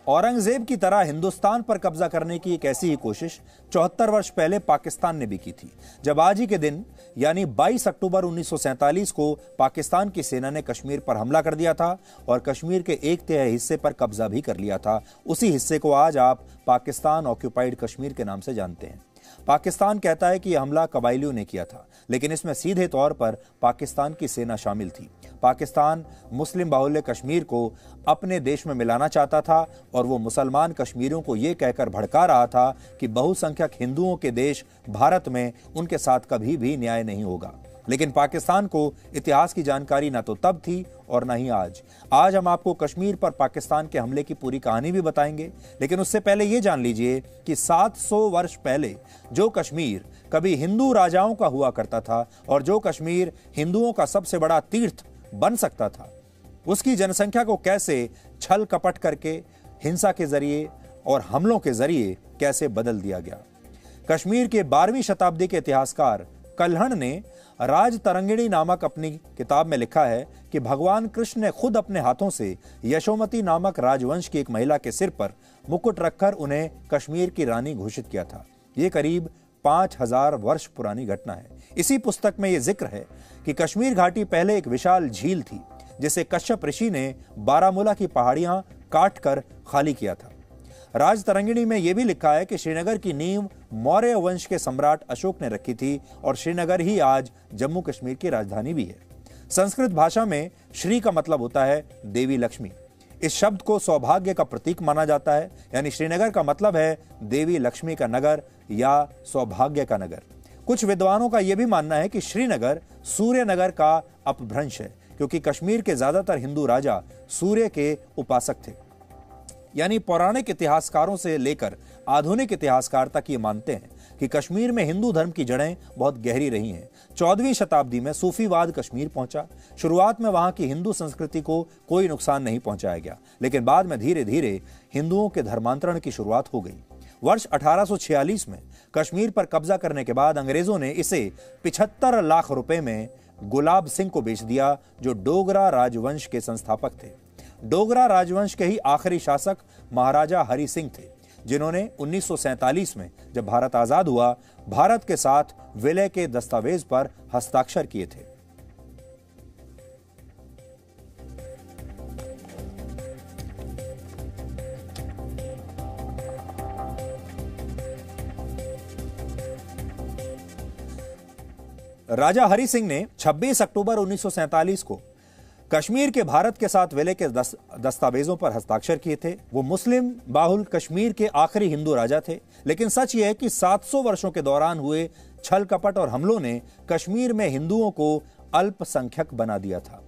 औरंगजेब की तरह हिंदुस्तान पर कब्जा करने की एक ऐसी ही कोशिश 74 वर्ष पहले पाकिस्तान ने भी की थी, जब आज ही के दिन यानी 22 अक्टूबर 1947 को पाकिस्तान की सेना ने कश्मीर पर हमला कर दिया था और कश्मीर के 1/3 हिस्से पर कब्जा भी कर लिया था। उसी हिस्से को आज आप पाकिस्तान ऑक्यूपाइड कश्मीर के नाम से जानते हैं। पाकिस्तान कहता है कि यह हमला कबायलियों ने किया था, लेकिन इसमें सीधे तौर पर पाकिस्तान की सेना शामिल थी। पाकिस्तान मुस्लिम बाहुल्य कश्मीर को अपने देश में मिलाना चाहता था और वो मुसलमान कश्मीरियों को ये कहकर भड़का रहा था कि बहुसंख्यक हिंदुओं के देश भारत में उनके साथ कभी भी न्याय नहीं होगा। लेकिन पाकिस्तान को इतिहास की जानकारी ना तो तब थी और ना ही आज। आज हम आपको कश्मीर पर पाकिस्तान के हमले की पूरी कहानी भी बताएंगे, लेकिन उससे पहले ये जान लीजिए कि 700 वर्ष पहले जो कश्मीर कभी हिंदू राजाओं का हुआ करता था और जो कश्मीर हिंदुओं का सबसे बड़ा तीर्थ बन सकता था, उसकी जनसंख्या को कैसे छल कपट करके, हिंसा के जरिए और हमलों के जरिए कैसे बदल दिया गया। कश्मीर के 12वीं शताब्दी के इतिहासकार कल्हण ने राज तरंगिणी नामक अपनी किताब में लिखा है कि भगवान कृष्ण ने खुद अपने हाथों से यशोमती नामक राजवंश की एक महिला के सिर पर मुकुट रखकर उन्हें कश्मीर की रानी घोषित किया था। ये करीब 5000 वर्ष पुरानी घटना है। इसी पुस्तक में यह जिक्र है कि कश्मीर घाटी पहले एक विशाल झील थी, जिसे कश्यप ऋषि ने बारामूला की पहाड़ियां काट कर खाली किया था। राज तरंगिणी में यह भी लिखा है कि श्रीनगर की नींव मौर्य वंश के सम्राट अशोक ने रखी थी और श्रीनगर ही आज जम्मू कश्मीर की राजधानी भी है। संस्कृत भाषा में श्री का मतलब होता है देवी लक्ष्मी। इस शब्द को सौभाग्य का प्रतीक माना जाता है, यानी श्रीनगर का मतलब है देवी लक्ष्मी का नगर या सौभाग्य का नगर। कुछ विद्वानों का यह भी मानना है कि श्रीनगर सूर्य नगर का अपभ्रंश है, क्योंकि कश्मीर के ज्यादातर हिंदू राजा सूर्य के उपासक थे। यानी पौराणिक इतिहासकारों से लेकर आधुनिक इतिहासकार तक ये मानते हैं कि कश्मीर में हिंदू धर्म की जड़ें बहुत गहरी रही हैं। 14वीं शताब्दी में सूफीवाद कश्मीर पहुंचा। शुरुआत में वहां की हिंदू संस्कृति को कोई नुकसान नहीं पहुंचाया गया, लेकिन बाद में धीरे धीरे हिंदुओं के धर्मांतरण की शुरुआत हो गई। वर्ष 1846 में कश्मीर पर कब्जा करने के बाद अंग्रेजों ने इसे 75 लाख रुपए में गुलाब सिंह को बेच दिया, जो डोगरा राजवंश के संस्थापक थे। डोगरा राजवंश के ही आखिरी शासक महाराजा हरि सिंह थे, जिन्होंने 1947 में जब भारत आजाद हुआ, भारत के साथ विलय के दस्तावेज पर हस्ताक्षर किए थे। राजा हरि सिंह ने 26 अक्टूबर 1947 को कश्मीर के भारत के साथ विलय के दस्तावेजों पर हस्ताक्षर किए थे। वो मुस्लिम बाहुल कश्मीर के आखिरी हिंदू राजा थे, लेकिन सच यह है कि 700 वर्षों के दौरान हुए छल कपट और हमलों ने कश्मीर में हिंदुओं को अल्पसंख्यक बना दिया था।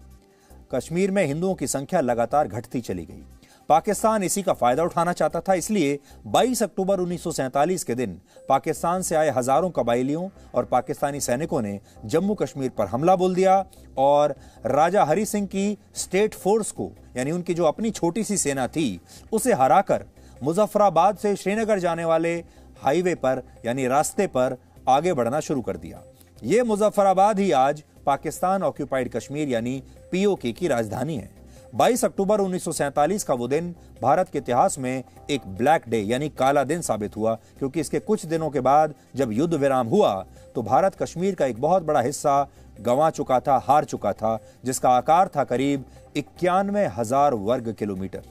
कश्मीर में हिंदुओं की संख्या लगातार घटती चली गई। पाकिस्तान इसी का फायदा उठाना चाहता था, इसलिए 22 अक्टूबर 1947 के दिन पाकिस्तान से आए हजारों कबायलियों और पाकिस्तानी सैनिकों ने जम्मू कश्मीर पर हमला बोल दिया और राजा हरि सिंह की स्टेट फोर्स को, यानी उनकी जो अपनी छोटी सी सेना थी, उसे हराकर मुजफ्फराबाद से श्रीनगर जाने वाले हाईवे पर यानी रास्ते पर आगे बढ़ना शुरू कर दिया। यह मुजफ्फराबाद ही आज पाकिस्तान ऑक्यूपाइड कश्मीर यानी पीओके की राजधानी है। 22 अक्टूबर 1947 का वो दिन भारत के इतिहास में एक ब्लैक डे यानी काला दिन साबित हुआ, क्योंकि इसके कुछ दिनों के बाद जब युद्ध विराम हुआ तो भारत कश्मीर का एक बहुत बड़ा हिस्सा गंवा चुका था, हार चुका था, जिसका आकार था करीब 91,000 वर्ग किलोमीटर।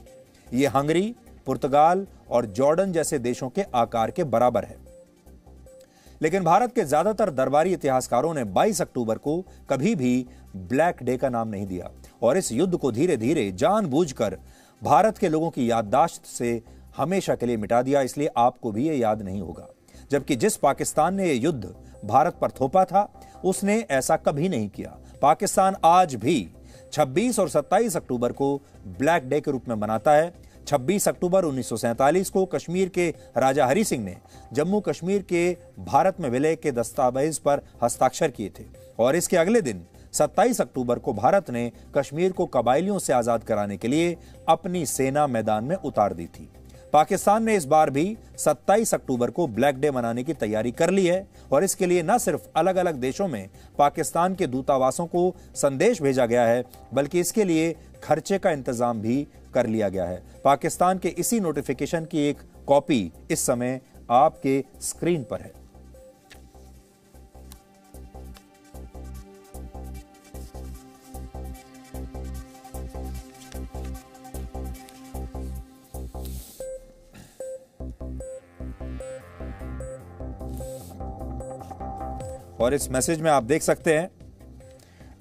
ये हंगरी, पुर्तगाल और जॉर्डन जैसे देशों के आकार के बराबर है। लेकिन भारत के ज्यादातर दरबारी इतिहासकारों ने 22 अक्टूबर को कभी भी ब्लैक डे का नाम नहीं दिया और इस युद्ध को धीरे धीरे जानबूझकर भारत के लोगों की याददाश्त से हमेशा के लिए मिटा दिया, इसलिए आपको भी यह याद नहीं होगा। जबकि जिस पाकिस्तान ने यह युद्ध भारत पर थोपा था, उसने ऐसा कभी नहीं किया। पाकिस्तान आज भी 26 और 27 अक्टूबर को ब्लैक डे के रूप में मनाता है। 26 अक्टूबर 1947 को कश्मीर के राजा हरि सिंह ने जम्मू कश्मीर के भारत में विलय के दस्तावेज पर हस्ताक्षर किए थे और इसके अगले दिन 27 अक्टूबर को भारत ने कश्मीर को कबायलियों से आजाद कराने के लिए अपनी सेना मैदान में उतार दी थी। पाकिस्तान ने इस बार भी 27 अक्टूबर को ब्लैक डे मनाने की तैयारी कर ली है और इसके लिए न सिर्फ अलग अलग देशों में पाकिस्तान के दूतावासों को संदेश भेजा गया है, बल्कि इसके लिए खर्चे का इंतजाम भी कर लिया गया है। पाकिस्तान के इसी नोटिफिकेशन की एक कॉपी इस समय आपके स्क्रीन पर है। और इस मैसेज में आप देख सकते हैं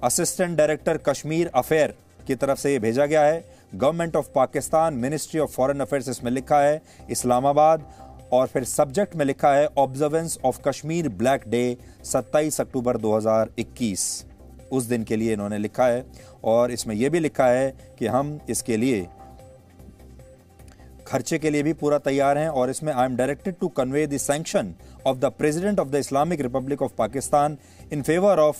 असिस्टेंट डायरेक्टर कश्मीर अफेयर की तरफ से ये भेजा गया है। Government of Pakistan, ministry of foreign affairs इसमें लिखा है इस्लामाबाद, और फिर सब्जेक्ट में लिखा है observance of Kashmir black day 27 अक्टूबर 2021। उस दिन के लिए इन्होंने लिखा है और इसमें यह भी लिखा है कि हम इसके लिए खर्चे के लिए भी पूरा तैयार हैं। और इसमें I am directed to convey the sanction of the president of the Islamic Republic of Pakistan in favour of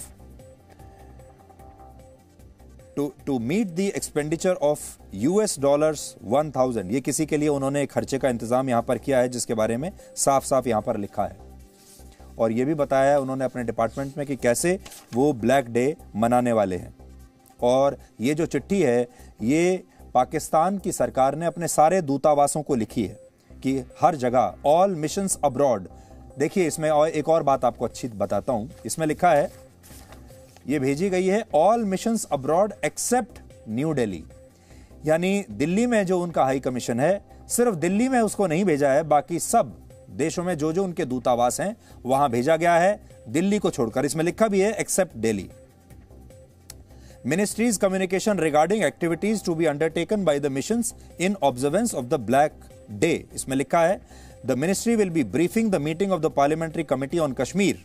to meet the expenditure of $1000। ये किसी के लिए उन्होंने खर्चे का इंतजाम यहां पर किया है जिसके बारे में साफ साफ यहां पर लिखा है। और यह भी बताया है उन्होंने अपने डिपार्टमेंट में कि कैसे वो ब्लैक डे मनाने वाले हैं। और ये जो चिट्ठी है ये पाकिस्तान की सरकार ने अपने सारे दूतावासों को लिखी है कि हर जगह ऑल मिशंस अब्रॉड। देखिए इसमें और एक और बात आपको अच्छी बताता हूं, इसमें लिखा है, ये भेजी गई है all missions abroad except New Delhi, यानी दिल्ली में जो उनका हाई कमीशन है सिर्फ दिल्ली में उसको नहीं भेजा है, बाकी सब देशों में जो जो उनके दूतावास हैं वहां भेजा गया है, दिल्ली को छोड़कर। इसमें लिखा भी है except Delhi. Ministry's communication regarding activities to be undertaken by the missions in observance of the Black Day. इसमें लिखा है The ministry will be briefing the meeting of the Parliamentary Committee on Kashmir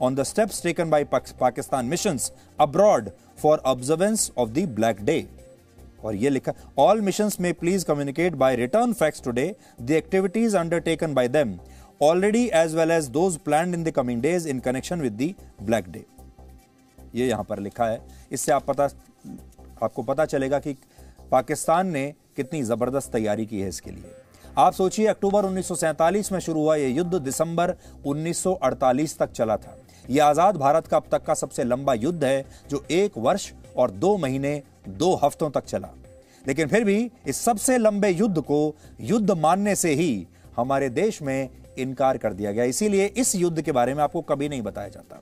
on the steps taken by Pakistan missions abroad for observance of the Black Day. और ये लिखा All missions may please communicate by return fax today the activities undertaken by them already as well as those planned in the coming days in connection with the Black Day. ये यहां पर लिखा है। इससे आपको पता चलेगा कि पाकिस्तान ने कितनी जबरदस्त तैयारी की है इसके लिए। आप सोचिए अक्टूबर 1947 में शुरू हुआ यह युद्ध दिसंबर 1948 तक चला था। यह आजाद भारत का अब तक का सबसे लंबा युद्ध है जो 1 वर्ष और 2 महीने 2 हफ्तों तक चला। लेकिन फिर भी इस सबसे लंबे युद्ध को युद्ध मानने से ही हमारे देश में इनकार कर दिया गया। इसीलिए इस युद्ध के बारे में आपको कभी नहीं बताया जाता,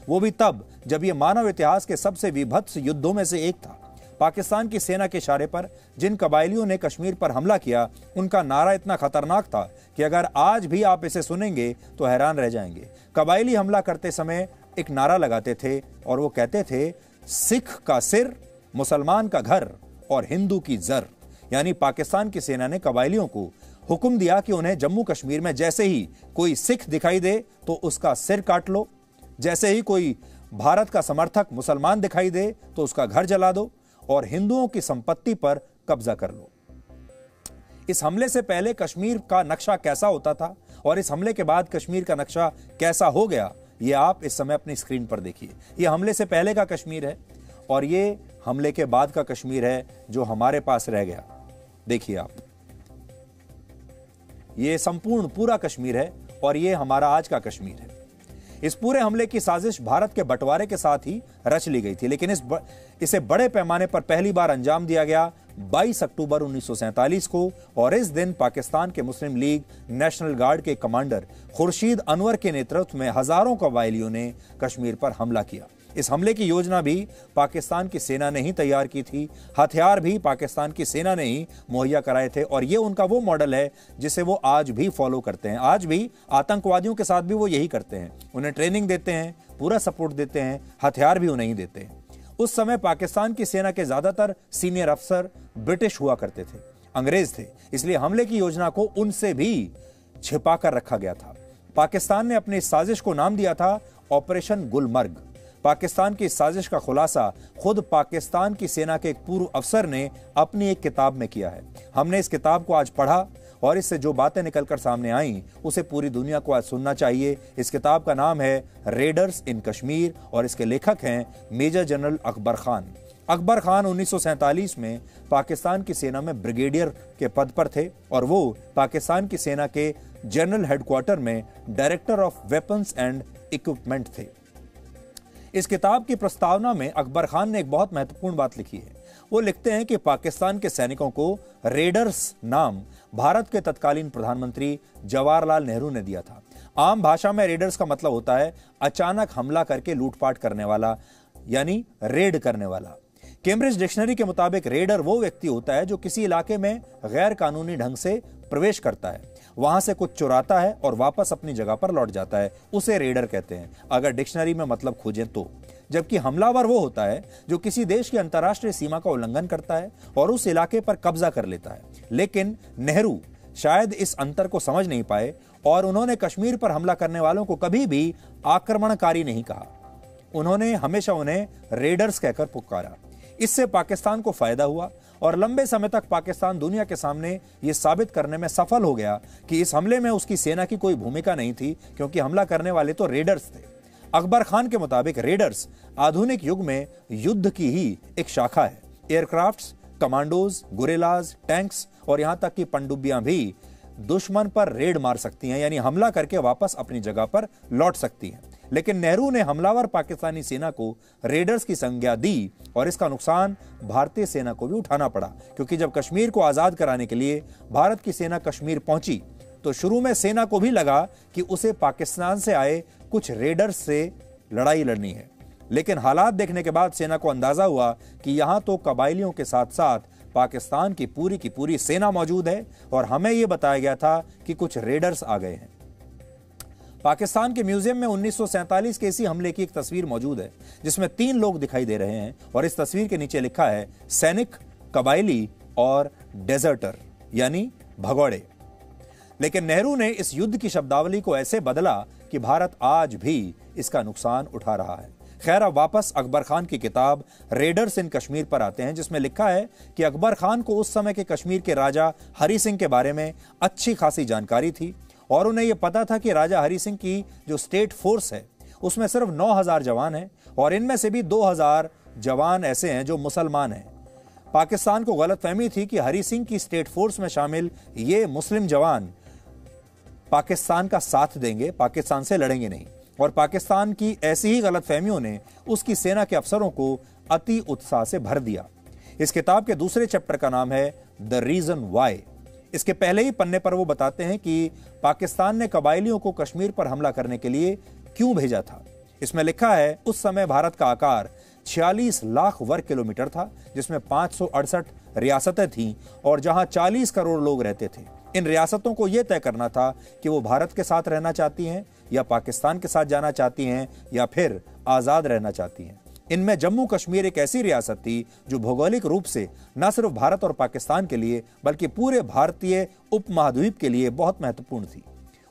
वो भी तब जब यह मानव इतिहास के सबसे विभत्स युद्धों में से एक था। पाकिस्तान की सेना के इशारे पर जिन कबायलियों ने कश्मीर पर हमला किया उनका नारा इतना खतरनाक था कि अगर आज भी आप इसे सुनेंगे तो हैरान रह जाएंगे। कबायली हमला करते समय एक नारा लगाते थे और वो कहते थे, सिख का सिर, मुसलमान का घर और हिंदू की जर। यानी पाकिस्तान की सेना ने कबायलियों को हुक्म दिया कि उन्हें जम्मू कश्मीर में जैसे ही कोई सिख दिखाई दे तो उसका सिर काट लो, जैसे ही कोई भारत का समर्थक मुसलमान दिखाई दे तो उसका घर जला दो और हिंदुओं की संपत्ति पर कब्जा कर लो। इस हमले से पहले कश्मीर का नक्शा कैसा होता था और इस हमले के बाद कश्मीर का नक्शा कैसा हो गया, यह आप इस समय अपनी स्क्रीन पर देखिए। यह हमले से पहले का कश्मीर है और यह हमले के बाद का कश्मीर है जो हमारे पास रह गया। देखिए आप, यह संपूर्ण पूरा कश्मीर है और यह हमारा आज का कश्मीर है। इस पूरे हमले की साजिश भारत के बंटवारे के साथ ही रच ली गई थी, लेकिन इसे बड़े पैमाने पर पहली बार अंजाम दिया गया 22 अक्टूबर 1947 को। और इस दिन पाकिस्तान के मुस्लिम लीग नेशनल गार्ड के कमांडर खुर्शीद अनवर के नेतृत्व में हजारों कबायलियों ने कश्मीर पर हमला किया। इस हमले की योजना भी पाकिस्तान की सेना ने ही तैयार की थी, हथियार भी पाकिस्तान की सेना ने ही मुहैया कराए थे और ये उनका वो मॉडल है जिसे वो आज भी फॉलो करते हैं। आज भी आतंकवादियों के साथ भी वो यही करते हैं, उन्हें ट्रेनिंग देते हैं, पूरा सपोर्ट देते हैं, हथियार भी उन्हें ही देते हैं। उस समय पाकिस्तान की सेना के ज्यादातर सीनियर अफसर ब्रिटिश हुआ करते थे, अंग्रेज थे, इसलिए हमले की योजना को उनसे भी छिपा कर रखा गया था। पाकिस्तान ने अपनी इस साजिश को नाम दिया था ऑपरेशन गुलमर्ग। पाकिस्तान की इस साजिश का खुलासा खुद पाकिस्तान की सेना के एक पूर्व अफसर ने अपनी एक किताब में किया है। हमने इस किताब को आज पढ़ा और इससे जो बातें निकलकर सामने आई उसे पूरी दुनिया को आज सुनना चाहिए। इस किताब का नाम है रेडर्स इन कश्मीर और इसके लेखक हैं मेजर जनरल अकबर खान। अकबर खान 1947 में पाकिस्तान की सेना में ब्रिगेडियर के पद पर थे और वो पाकिस्तान की सेना के जनरल हेडक्वार्टर में director of weapons and equipment थे। इस किताब की प्रस्तावना में अकबर खान ने एक बहुत महत्वपूर्ण बात लिखी है। वो लिखते हैं कि पाकिस्तान के सैनिकों को रेडर्स नाम भारत के तत्कालीन प्रधानमंत्री जवाहरलाल नेहरू ने दिया था। आम भाषा में रेडर्स का मतलब होता है अचानक हमला करके लूटपाट करने वाला, यानी रेड करने वाला। कैम्ब्रिज डिक्शनरी के मुताबिक रेडर वो व्यक्ति होता है जो किसी इलाके में गैर कानूनी ढंग से प्रवेश करता है, वहां से कुछ चुराता है और वापस अपनी जगह पर लौट जाता है, उसे रेडर कहते हैं अगर डिक्शनरी में मतलब खोजें तो। जबकि हमलावर वो होता है जो किसी देश की अंतर्राष्ट्रीय सीमा का उल्लंघन करता है और उस इलाके पर कब्जा कर लेता है। लेकिन नेहरू शायद इस अंतर को समझ नहीं पाए और उन्होंने कश्मीर पर हमला करने वालों को कभी भी आक्रमणकारी नहीं कहा। उन्होंने हमेशा उन्हें रेडर्स कहकर पुकारा। इससे पाकिस्तान को फायदा हुआ और लंबे समय तक पाकिस्तान दुनिया के सामने यह साबित करने में सफल हो गया कि इस हमले में उसकी सेना की कोई भूमिका नहीं थी, क्योंकि हमला करने वाले तो रेडर्स थे। अकबर खान के मुताबिक रेडर्स आधुनिक युग में युद्ध की ही एक शाखा है। एयरक्राफ्ट्स, कमांडोज, गुरेलाज, टैंक्स और यहां तक कि पनडुब्बियां भी दुश्मन पर रेड मार सकती हैं, यानी हमला करके वापस अपनी जगह पर लौट सकती हैं। लेकिन नेहरू ने हमलावर पाकिस्तानी सेना को रेडर्स की संज्ञा दी और इसका नुकसान भारतीय सेना को भी उठाना पड़ा, क्योंकि जब कश्मीर को आजाद कराने के लिए भारत की सेना कश्मीर पहुंची तो शुरू में सेना को भी लगा कि उसे पाकिस्तान से आए कुछ रेडर्स से लड़ाई लड़नी है। लेकिन हालात देखने के बाद सेना को अंदाजा हुआ कि यहां तो कबायलियों के साथ साथ पाकिस्तान की पूरी सेना मौजूद है और हमें यह बताया गया था कि कुछ रेडर्स आ गए हैं। पाकिस्तान के म्यूजियम में 1947 के इसी हमले की एक तस्वीर मौजूद है जिसमें 3 लोग दिखाई दे रहे हैं और इस तस्वीर के नीचे लिखा है सैनिक, कबायली और डेजर्टर, यानी भगौड़े। लेकिन नेहरू ने इस युद्ध की शब्दावली को ऐसे बदला कि भारत आज भी इसका नुकसान उठा रहा है। खैर, अब वापस अकबर खान की किताब रेडर्स इन कश्मीर पर आते हैं, जिसमें लिखा है कि अकबर खान को उस समय के कश्मीर के राजा हरि सिंह के बारे में अच्छी खासी जानकारी थी और उन्हें यह पता था कि राजा हरि सिंह की जो स्टेट फोर्स है उसमें सिर्फ 9,000 जवान हैं और इनमें से भी 2,000 जवान ऐसे हैं जो मुसलमान हैं। पाकिस्तान को गलतफहमी थी कि हरि सिंह की स्टेट फोर्स में शामिल ये मुस्लिम जवान पाकिस्तान का साथ देंगे, पाकिस्तान से लड़ेंगे नहीं। और पाकिस्तान की ऐसी ही गलतफहमियों ने उसकी सेना के अफसरों को अति उत्साह से भर दिया। इस किताब के दूसरे चैप्टर का नाम है द रीजन वाई। इसके पहले ही पन्ने पर वो बताते हैं कि पाकिस्तान ने कबायलियों को कश्मीर पर हमला करने के लिए क्यों भेजा था। इसमें लिखा है उस समय भारत का आकार 46 लाख वर्ग किलोमीटर था, जिसमें 568 रियासतें थीं और जहां 40 करोड़ लोग रहते थे। इन रियासतों को यह तय करना था कि वो भारत के साथ रहना चाहती हैं या पाकिस्तान के साथ जाना चाहती हैं या फिर आजाद रहना चाहती हैं। इनमें जम्मू कश्मीर एक ऐसी रियासत थी जो भौगोलिक रूप से न सिर्फ भारत और पाकिस्तान के लिए बल्कि पूरे भारतीय उपमहाद्वीप के लिए बहुत महत्वपूर्ण थी।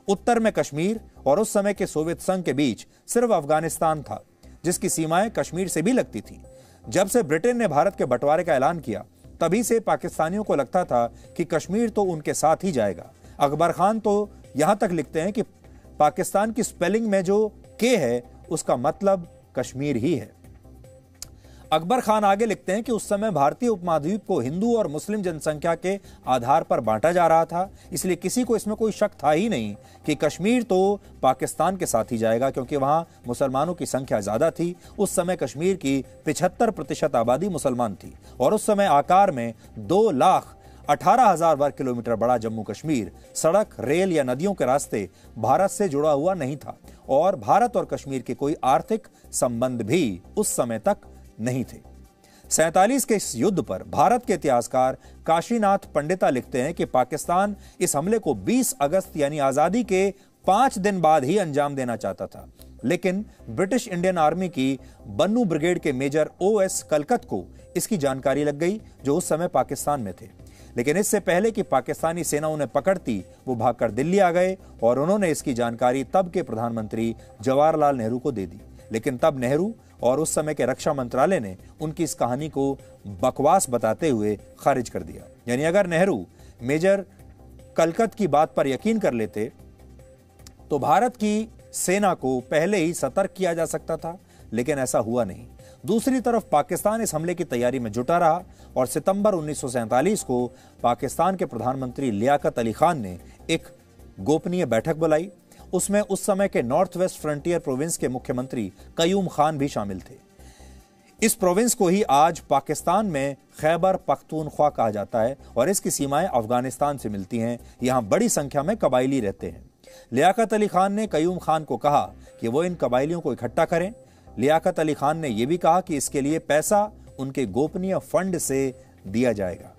उत्तर में कश्मीर और उस समय के सोवियत संघ के बीच सिर्फ अफगानिस्तान था, जिसकी सीमाएं कश्मीर से भी लगती थी। जब से ब्रिटेन ने भारत के बंटवारे का ऐलान किया तभी से पाकिस्तानियों को लगता था कि कश्मीर तो उनके साथ ही जाएगा। अकबर खान तो यहां तक लिखते हैं कि पाकिस्तान की स्पेलिंग में जो के है उसका मतलब कश्मीर ही है। अकबर खान आगे लिखते हैं कि उस समय भारतीय उपमहाद्वीप को हिंदू और मुस्लिम जनसंख्या के आधार पर बांटा जा रहा था, इसलिए किसी को इसमें कोई शक था ही नहीं कि कश्मीर तो पाकिस्तान के साथ ही जाएगा, क्योंकि वहां मुसलमानों की संख्या ज्यादा थी। उस समय कश्मीर की 75% आबादी मुसलमान थी और उस समय आकार में 2,18,000 वर्ग किलोमीटर बड़ा जम्मू कश्मीर सड़क, रेल या नदियों के रास्ते भारत से जुड़ा हुआ नहीं था और भारत और कश्मीर के कोई आर्थिक संबंध भी उस समय तक नहीं थे। 47 के इस युद्ध पर भारत के इतिहासकार काशीनाथ पंडिता लिखते हैं कि पाकिस्तान इस हमले को 20 अगस्त यानी आजादी के 5 दिन बाद ही अंजाम देना चाहता था, लेकिन ब्रिटिश इंडियन आर्मी की बन्नू ब्रिगेड के मेजर OS कलकत को इसकी जानकारी लग गई, जो उस समय पाकिस्तान में थे। लेकिन इससे पहले कि पाकिस्तानी सेना उन्हें पकड़ती, वो भागकर दिल्ली आ गए और उन्होंने इसकी जानकारी तब के प्रधानमंत्री जवाहरलाल नेहरू को दे दी। लेकिन तब नेहरू और उस समय के रक्षा मंत्रालय ने उनकी इस कहानी को बकवास बताते हुए खारिज कर दिया। यानी अगर नेहरू मेजर कलकत की बात पर यकीन कर लेते तो भारत की सेना को पहले ही सतर्क किया जा सकता था, लेकिन ऐसा हुआ नहीं। दूसरी तरफ पाकिस्तान इस हमले की तैयारी में जुटा रहा और सितंबर 1947 को पाकिस्तान के प्रधानमंत्री लियाकत अली खान ने एक गोपनीय बैठक बुलाई। उसमें उस समय के नॉर्थ वेस्ट फ्रंटियर प्रोविंस के मुख्यमंत्री कयूम खान भी शामिल थे। इस प्रोविंस को ही आज पाकिस्तान में खैबर पख्तूनख्वा कहा जाता है और इसकी सीमाएं अफगानिस्तान से मिलती हैं। यहां बड़ी संख्या में कबायली रहते हैं। लियाकत अली खान ने कयूम खान को कहा कि वो इन कबायलियों को इकट्ठा करें। लियाकत अली खान ने यह भी कहा कि इसके लिए पैसा उनके गोपनीय फंड से दिया जाएगा।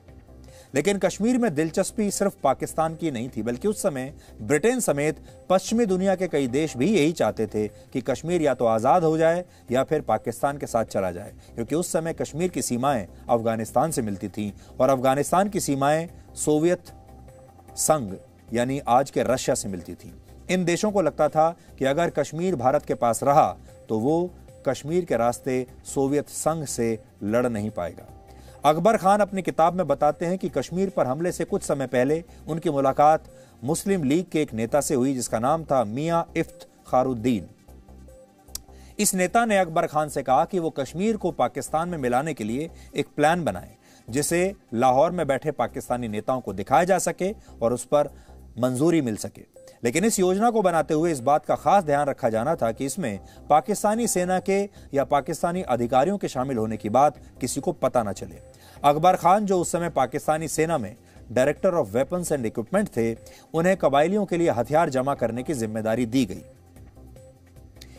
लेकिन कश्मीर में दिलचस्पी सिर्फ पाकिस्तान की नहीं थी, बल्कि उस समय ब्रिटेन समेत पश्चिमी दुनिया के कई देश भी यही चाहते थे कि कश्मीर या तो आज़ाद हो जाए या फिर पाकिस्तान के साथ चला जाए, क्योंकि उस समय कश्मीर की सीमाएं अफगानिस्तान से मिलती थीं और अफगानिस्तान की सीमाएं सोवियत संघ यानी आज के रशिया से मिलती थी। इन देशों को लगता था कि अगर कश्मीर भारत के पास रहा तो वो कश्मीर के रास्ते सोवियत संघ से लड़ नहीं पाएगा। अकबर खान अपनी किताब में बताते हैं कि कश्मीर पर हमले से कुछ समय पहले उनकी मुलाकात मुस्लिम लीग के एक नेता से हुई जिसका नाम था मियां इफ्तिखारुद्दीन। इस नेता ने अकबर खान से कहा कि वो कश्मीर को पाकिस्तान में मिलाने के लिए एक प्लान बनाए जिसे लाहौर में बैठे पाकिस्तानी नेताओं को दिखाया जा सके और उस पर मंजूरी मिल सके। लेकिन इस योजना को बनाते हुए इस बात का खास ध्यान रखा जाना था कि इसमें पाकिस्तानी सेना के या पाकिस्तानी अधिकारियों के शामिल होने की बात किसी को पता न चले। अकबर खान, जो उस समय पाकिस्तानी सेना में director of weapons and equipment थे, उन्हें कबायलियों के लिए हथियार जमा करने की जिम्मेदारी दी गई।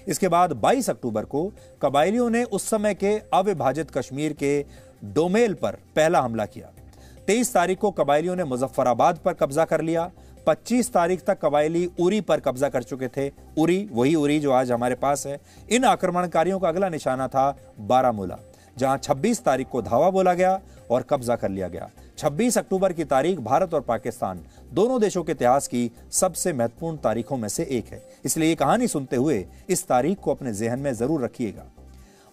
इसके बाद 22 अक्टूबर को कबायलियों ने उस समय के अविभाजित कश्मीर के डोमेल पर पहला हमला किया। 23 तारीख को कबायलियों ने मुजफ्फराबाद पर कब्जा कर लिया। 25 तारीख तक कबायली उरी पर कब्जा कर चुके थे। उरी, वही उरी जो आज हमारे पास है। इन आक्रमणकारियों का अगला निशाना था बारामूला, जहां 26 तारीख को धावा बोला गया और कब्जा कर लिया गया। 26 अक्टूबर की तारीख भारत और पाकिस्तान दोनों देशों के इतिहास की सबसे महत्वपूर्ण तारीखों में से एक है, इसलिए ये कहानी सुनते हुए इस तारीख को अपने जहन में जरूर रखिएगा।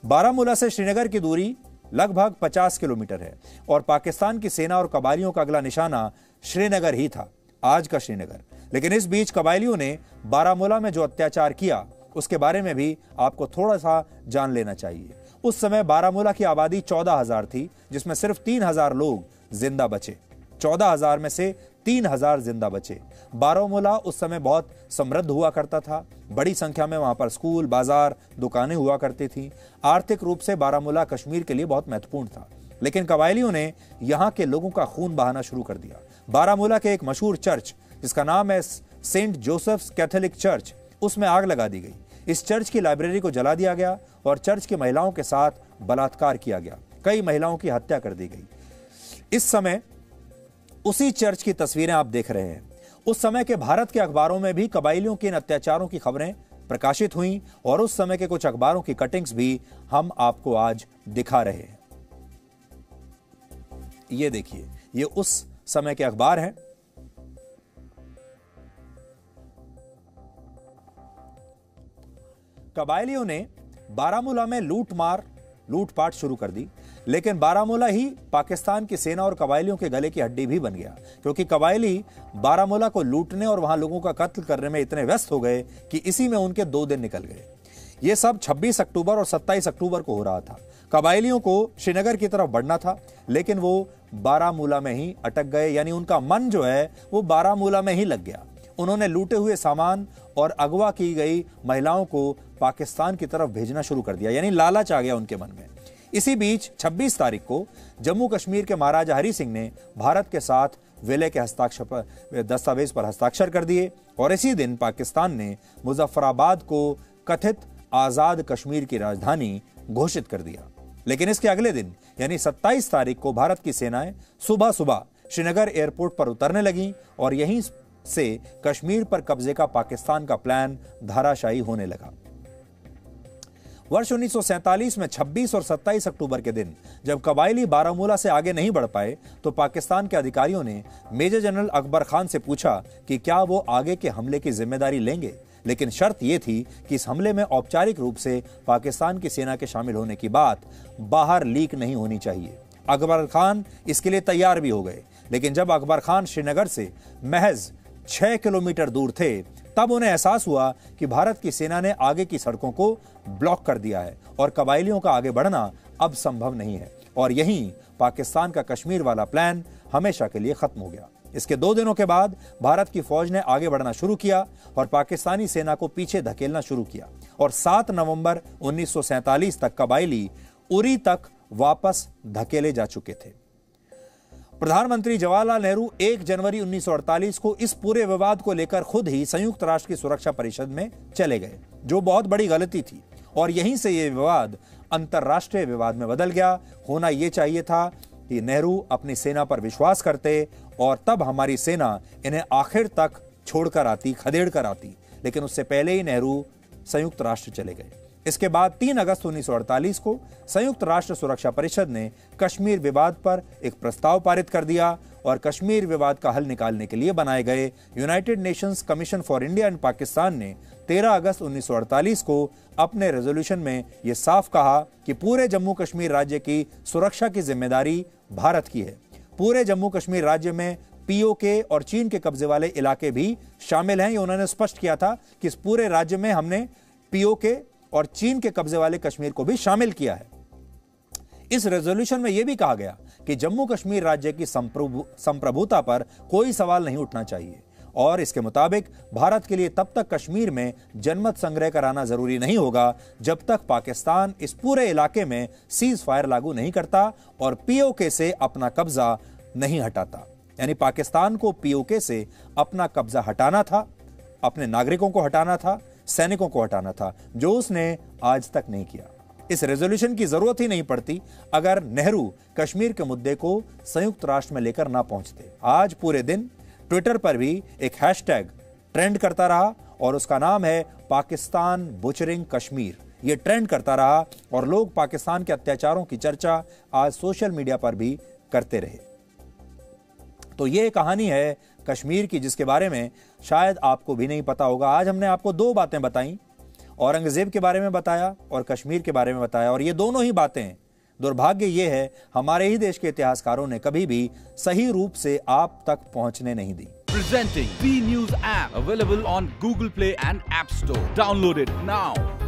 बारामूला से श्रीनगर की दूरी लगभग 50 किलोमीटर है और पाकिस्तान की सेना और कबायलियों का अगला निशाना श्रीनगर ही था, आज का श्रीनगर। लेकिन इस बीच कबायलियों ने बारामूला में जो अत्याचार किया उसके बारे में भी आपको थोड़ा सा जान लेना चाहिए। उस समय बारामूला की आबादी 14,000 थी, जिसमें सिर्फ 3,000 लोग जिंदा बचे। 14,000 में से 3,000 जिंदा बचे। बारामूला उस समय बहुत समृद्ध हुआ करता था। बड़ी संख्या में वहां पर स्कूल, बाजार, दुकानें हुआ करती थी। आर्थिक रूप से बारामूला कश्मीर के लिए बहुत महत्वपूर्ण था। लेकिन कबायलियों ने यहां के लोगों का खून बहाना शुरू कर दिया। बारामूला के एक मशहूर चर्च जिसका नाम है सेंट जोसेफ्स कैथोलिक चर्च, उसमें आग लगा दी गई। इस चर्च की लाइब्रेरी को जला दिया गया और चर्च की महिलाओं के साथ बलात्कार किया गया। कई महिलाओं की हत्या कर दी गई। इस समय उसी चर्च की तस्वीरें आप देख रहे हैं। उस समय के भारत के अखबारों में भी कबायलियों के इन अत्याचारों की खबरें प्रकाशित हुई और उस समय के कुछ अखबारों की कटिंग्स भी हम आपको आज दिखा रहे हैं। ये देखिए, ये उस समय के अखबार हैं। कबायलियों ने बारामूला में लूटपाट शुरू कर दी, लेकिन बारामूला ही पाकिस्तान की सेना और कबायलियों के गले की हड्डी भी बन गया, क्योंकि कबायली बारामूला को लूटने और वहां लोगों का कत्ल करने में इतने व्यस्त हो गए कि इसी में उनके 2 दिन निकल गए। यह सब 26 अक्टूबर और 27 अक्टूबर को हो रहा था। कबायलियों को श्रीनगर की तरफ बढ़ना था, लेकिन वो बारामूला में ही अटक गए, यानी उनका मन जो है वो बारामूला में ही लग गया। उन्होंने लूटे हुए सामान और अगवा की गई महिलाओं को पाकिस्तान की तरफ भेजना शुरू कर दिया, यानी लालच आ गया उनके मन में। इसी बीच 26 तारीख को जम्मू कश्मीर के महाराजा हरि सिंह ने भारत के साथ विलय के दस्तावेज पर हस्ताक्षर कर दिए और इसी दिन पाकिस्तान ने मुजफ्फराबाद को कथित आजाद कश्मीर की राजधानी घोषित कर दिया। लेकिन इसके अगले दिन यानी 27 तारीख को भारत की सेनाएं सुबह सुबह श्रीनगर एयरपोर्ट पर उतरने लगीं और यहीं से कश्मीर पर कब्जे का पाकिस्तान का प्लान धराशायी होने लगा। वर्ष 1947 में 26 और 27 अक्टूबर के दिन जब कबायली बारामूला से आगे नहीं बढ़ पाए तो पाकिस्तान के अधिकारियों ने मेजर जनरल अकबर खान से पूछा कि क्या वो आगे के हमले की जिम्मेदारी लेंगे, लेकिन शर्त यह थी कि इस हमले में औपचारिक रूप से पाकिस्तान की सेना के शामिल होने की बात बाहर लीक नहीं होनी चाहिए। अकबर खान इसके लिए तैयार भी हो गए, लेकिन जब अकबर खान श्रीनगर से महज 6 किलोमीटर दूर थे तब उन्हें एहसास हुआ कि भारत की सेना ने आगे की सड़कों को ब्लॉक कर दिया है और कबायलियों का आगे बढ़ना अब संभव नहीं है और यहीं पाकिस्तान का कश्मीर वाला प्लान हमेशा के लिए खत्म हो गया। इसके 2 दिनों के बाद भारत की फौज ने आगे बढ़ना शुरू किया और पाकिस्तानी सेना को पीछे धकेलना शुरू किया और 7 नवंबर 1947 तक कबायली उरी तक वापस धकेले जा चुके थे। प्रधानमंत्री जवाहरलाल नेहरू 1 जनवरी 1948 को इस पूरे विवाद को लेकर खुद ही संयुक्त राष्ट्र की सुरक्षा परिषद में चले गए, जो बहुत बड़ी गलती थी, और यहीं से यह विवाद अंतरराष्ट्रीय विवाद में बदल गया। होना यह चाहिए था कि नेहरू अपनी सेना पर विश्वास करते और तब हमारी सेना इन्हें आखिर तक छोड़कर आती, खदेड़ कर आती, लेकिन उससे पहले ही नेहरू संयुक्त राष्ट्र चले गए। इसके बाद 3 अगस्त 1948 को संयुक्त राष्ट्र सुरक्षा परिषद ने कश्मीर विवाद पर एक प्रस्ताव पारित कर दिया और कश्मीर विवाद का हल निकालने के लिए बनाए गए United Nations commission for India and Pakistan ने 13 अगस्त 1948 को अपने रेजोल्यूशन में यह साफ कहा कि पूरे जम्मू कश्मीर राज्य की सुरक्षा की जिम्मेदारी भारत की है। पूरे जम्मू कश्मीर राज्य में पीओके और चीन के कब्जे वाले इलाके भी शामिल हैं। ये उन्होंने स्पष्ट किया था कि इस पूरे राज्य में हमने पीओके और चीन के कब्जे वाले कश्मीर को भी शामिल किया है। इस रेजोल्यूशन में यह भी कहा गया कि जम्मू कश्मीर राज्य की संप्रभुता पर कोई सवाल नहीं उठना चाहिए और इसके मुताबिक भारत के लिए तब तक कश्मीर में जनमत संग्रह कराना जरूरी नहीं होगा जब तक पाकिस्तान इस पूरे इलाके में सीज फायर लागू नहीं करता और पीओके से अपना कब्जा नहीं हटाता। यानी पाकिस्तान को पीओके से अपना कब्जा हटाना था, अपने नागरिकों को हटाना था, सैनिकों को हटाना था, जो उसने आज तक नहीं किया। इस रेजोल्यूशन की जरूरत ही नहीं पड़ती अगर नेहरू कश्मीर के मुद्दे को संयुक्त राष्ट्र में लेकर ना पहुंचते। आज पूरे दिन ट्विटर पर भी एक हैशटैग ट्रेंड करता रहा और उसका नाम है पाकिस्तान बुचरिंग कश्मीर। यह ट्रेंड करता रहा और लोग पाकिस्तान के अत्याचारों की चर्चा आज सोशल मीडिया पर भी करते रहे। तो यह कहानी है कश्मीर की, जिसके बारे में शायद आपको भी नहीं पता होगा। आज हमने आपको 2 बातें बताई, औरंगजेब के बारे में बताया और कश्मीर के बारे में बताया, और ये दोनों ही बातें, दुर्भाग्य ये है, हमारे ही देश के इतिहासकारों ने कभी भी सही रूप से आप तक पहुंचने नहीं दी। Presenting B News app available on Google Play and App Store. Download it now.